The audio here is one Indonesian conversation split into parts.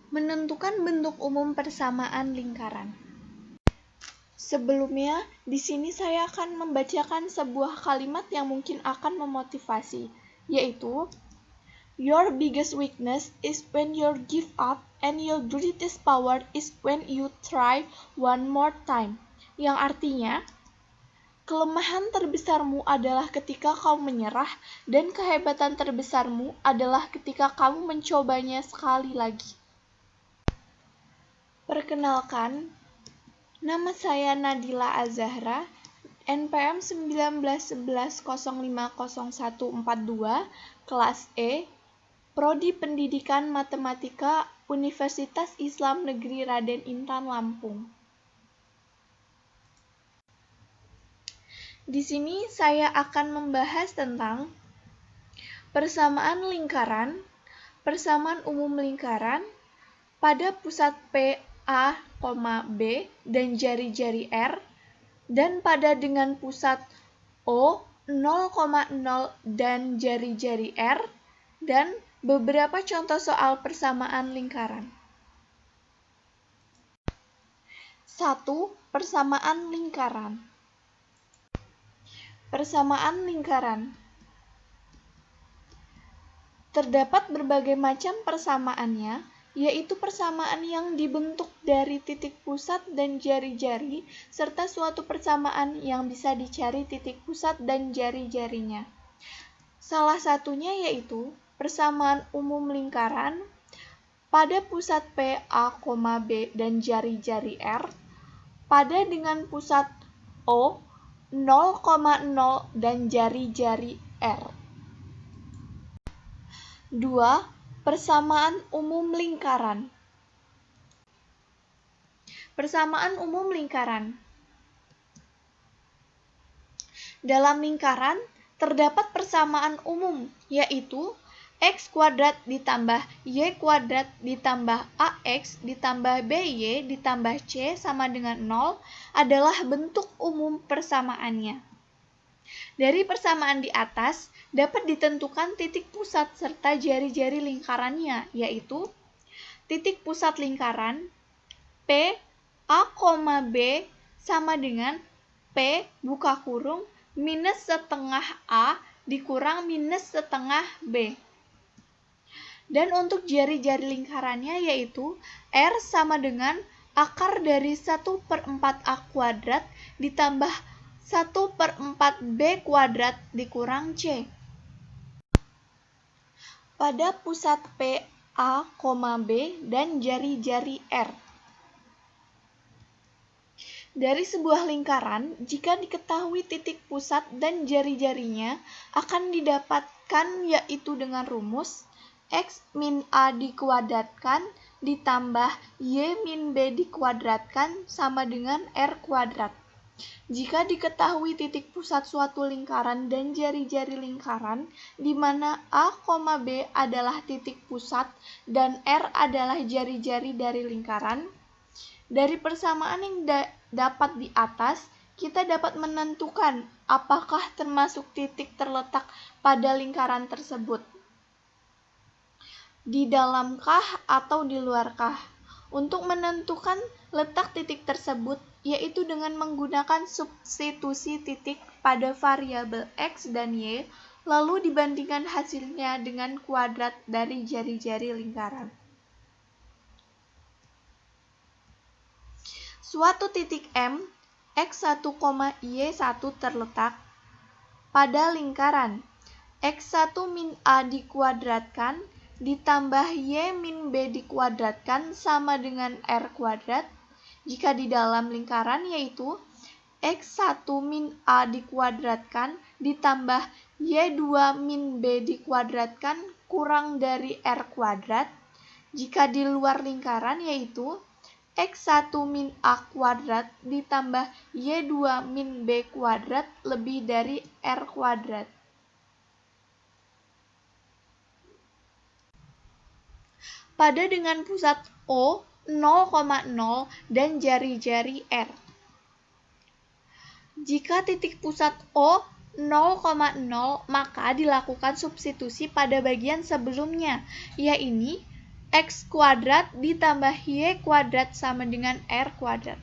Menentukan bentuk umum persamaan lingkaran. Sebelumnya, di sini saya akan membacakan sebuah kalimat yang mungkin akan memotivasi, yaitu your biggest weakness is when you give up and your greatest power is when you try one more time. Yang artinya, kelemahan terbesarmu adalah ketika kamu menyerah dan kehebatan terbesarmu adalah ketika kamu mencobanya sekali lagi. Perkenalkan, nama saya Nadila Azahra, NPM 1911050142, kelas E, Prodi Pendidikan Matematika, Universitas Islam Negeri Raden Intan Lampung. Di sini saya akan membahas tentang persamaan lingkaran, persamaan umum lingkaran pada pusat P, A, B, dan jari-jari R, dan pada dengan pusat O, 0,0 dan jari-jari R, dan beberapa contoh soal persamaan lingkaran. 1. Persamaan lingkaran. Persamaan lingkaran. Terdapat berbagai macam persamaannya, yaitu persamaan yang dibentuk dari titik pusat dan jari-jari, serta suatu persamaan yang bisa dicari titik pusat dan jari-jarinya. Salah satunya yaitu persamaan umum lingkaran pada pusat P, A, B, dan jari-jari R, pada dengan pusat O, 0,0 dan jari-jari R. 2. Persamaan umum lingkaran. Persamaan umum lingkaran. Dalam lingkaran, terdapat persamaan umum, yaitu X kuadrat ditambah Y kuadrat ditambah AX ditambah BY ditambah C sama dengan 0 adalah bentuk umum persamaannya. Dari persamaan di atas, dapat ditentukan titik pusat serta jari-jari lingkarannya, yaitu titik pusat lingkaran P, A, B sama dengan P buka kurung minus setengah A dikurang minus setengah B. Dan untuk jari-jari lingkarannya yaitu R sama dengan akar dari 1/4 A kuadrat ditambah 1/4 B kuadrat dikurang C. Pada pusat P, A, B dan jari-jari R. Dari sebuah lingkaran, jika diketahui titik pusat dan jari-jarinya akan didapatkan yaitu dengan rumus X min A dikuadratkan ditambah Y min B dikuadratkan sama dengan R kuadrat. Jika diketahui titik pusat suatu lingkaran dan jari-jari lingkaran, di mana A, B adalah titik pusat dan R adalah jari-jari dari lingkaran, dari persamaan yang dapat di atas, kita dapat menentukan apakah termasuk titik terletak pada lingkaran tersebut. Di dalamkah atau di luarkah? Untuk menentukan letak titik tersebut, yaitu dengan menggunakan substitusi titik pada variabel X dan Y, lalu dibandingkan hasilnya dengan kuadrat dari jari-jari lingkaran. Suatu titik M, X1, Y1 terletak pada lingkaran X1 min A dikuadratkan ditambah Y min B dikuadratkan sama dengan R kuadrat, jika di dalam lingkaran yaitu X1 min A dikuadratkan ditambah Y2 min B dikuadratkan kurang dari R kuadrat, jika di luar lingkaran yaitu X1 min A kuadrat ditambah Y2 min B kuadrat lebih dari R kuadrat. Pada dengan pusat O, 0,0 dan jari-jari R. Jika titik pusat O 0,0, maka dilakukan substitusi pada bagian sebelumnya, yaitu X kuadrat ditambah Y kuadrat sama dengan R kuadrat.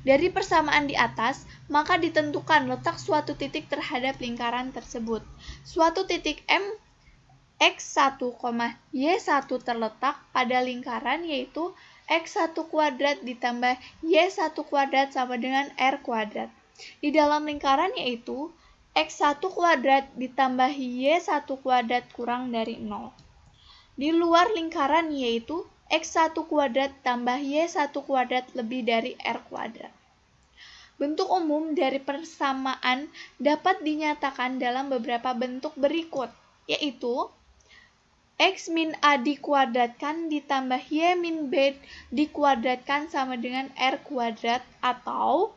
Dari persamaan di atas, maka ditentukan letak suatu titik terhadap lingkaran tersebut. Suatu titik M X1, Y1 terletak pada lingkaran yaitu X1 kuadrat ditambah Y1 kuadrat sama dengan R kuadrat. Di dalam lingkaran yaitu X1 kuadrat ditambah Y1 kuadrat kurang dari 0. Di luar lingkaran yaitu X1 kuadrat tambah Y1 kuadrat lebih dari R kuadrat. Bentuk umum dari persamaan dapat dinyatakan dalam beberapa bentuk berikut, yaitu X min A dikuadratkan ditambah Y min B dikuadratkan sama dengan R kuadrat, atau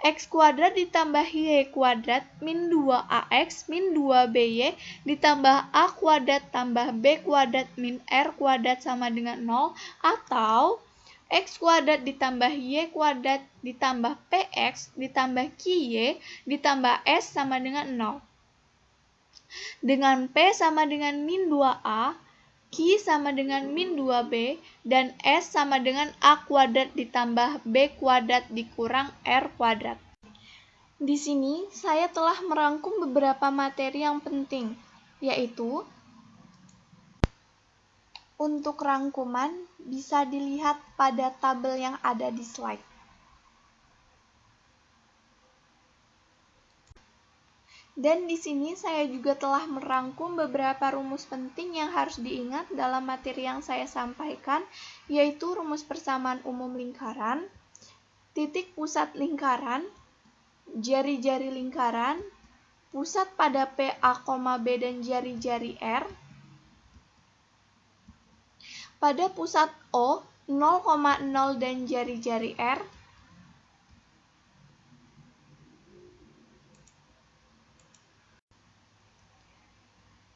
X kuadrat ditambah Y kuadrat min 2AX min 2BY ditambah A kuadrat tambah B kuadrat min R kuadrat sama dengan 0, atau X kuadrat ditambah Y kuadrat ditambah PX ditambah QY ditambah S sama dengan 0. Dengan P sama dengan min 2A, Q sama dengan min 2B, dan S sama dengan A kuadrat ditambah B kuadrat dikurang R kuadrat. Di sini saya telah merangkum beberapa materi yang penting, yaitu untuk rangkuman bisa dilihat pada tabel yang ada di slide. Dan di sini saya juga telah merangkum beberapa rumus penting yang harus diingat dalam materi yang saya sampaikan, yaitu rumus persamaan umum lingkaran, titik pusat lingkaran, jari-jari lingkaran, pusat pada P, A, B, dan jari-jari R, pada pusat O, 0,0 dan jari-jari R,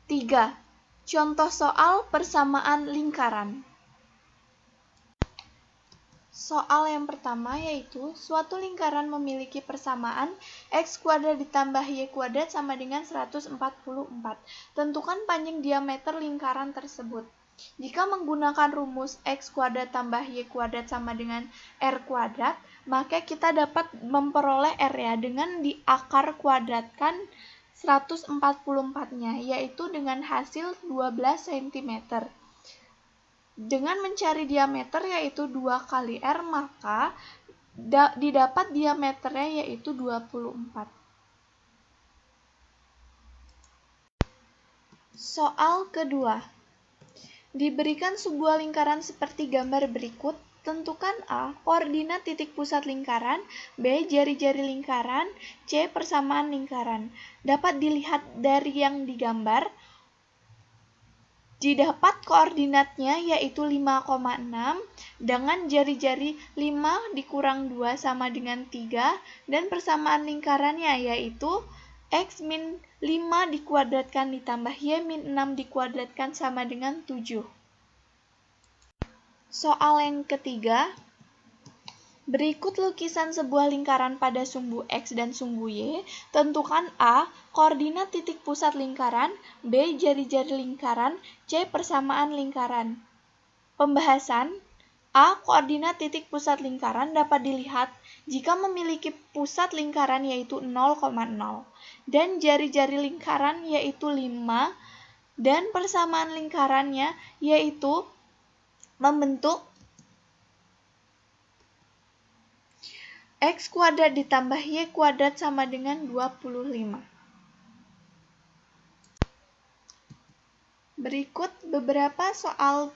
Tiga, contoh soal persamaan lingkaran. Soal yang pertama yaitu suatu lingkaran memiliki persamaan X kuadrat ditambah Y kuadrat sama dengan 144. Tentukan panjang diameter lingkaran tersebut. Jika menggunakan rumus X kuadrat tambah Y kuadrat sama dengan R kuadrat, maka kita dapat memperoleh R ya dengan diakar kuadratkan 144-nya, yaitu dengan hasil 12 cm. Dengan mencari diameter yaitu 2 kali R, maka didapat diameternya yaitu 24. Soal kedua. Diberikan sebuah lingkaran seperti gambar berikut. Tentukan A, koordinat titik pusat lingkaran, B, jari-jari lingkaran, C, persamaan lingkaran. Dapat dilihat dari yang digambar, didapat koordinatnya yaitu 5,6 dengan jari-jari 5 dikurang 2 sama dengan 3, dan persamaan lingkarannya yaitu X min 5 dikuadratkan ditambah Y min 6 dikuadratkan sama dengan 7. Soal yang ketiga, berikut lukisan sebuah lingkaran pada sumbu X dan sumbu Y. Tentukan A, koordinat titik pusat lingkaran, B, jari-jari lingkaran, C, persamaan lingkaran. Pembahasan. A, koordinat titik pusat lingkaran dapat dilihat jika memiliki pusat lingkaran yaitu 0,0 dan jari-jari lingkaran yaitu 5 dan persamaan lingkarannya yaitu membentuk X kuadrat ditambah Y kuadrat sama dengan 25. Berikut beberapa soal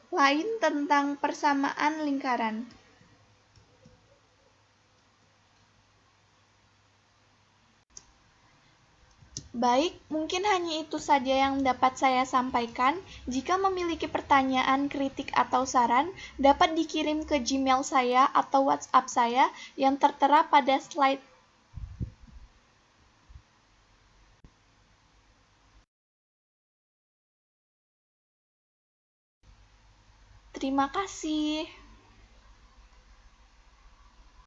lain tentang persamaan lingkaran. Baik, mungkin hanya itu saja yang dapat saya sampaikan. Jika memiliki pertanyaan, kritik, atau saran, dapat dikirim ke Gmail saya atau WhatsApp saya yang tertera pada slide. Terima kasih.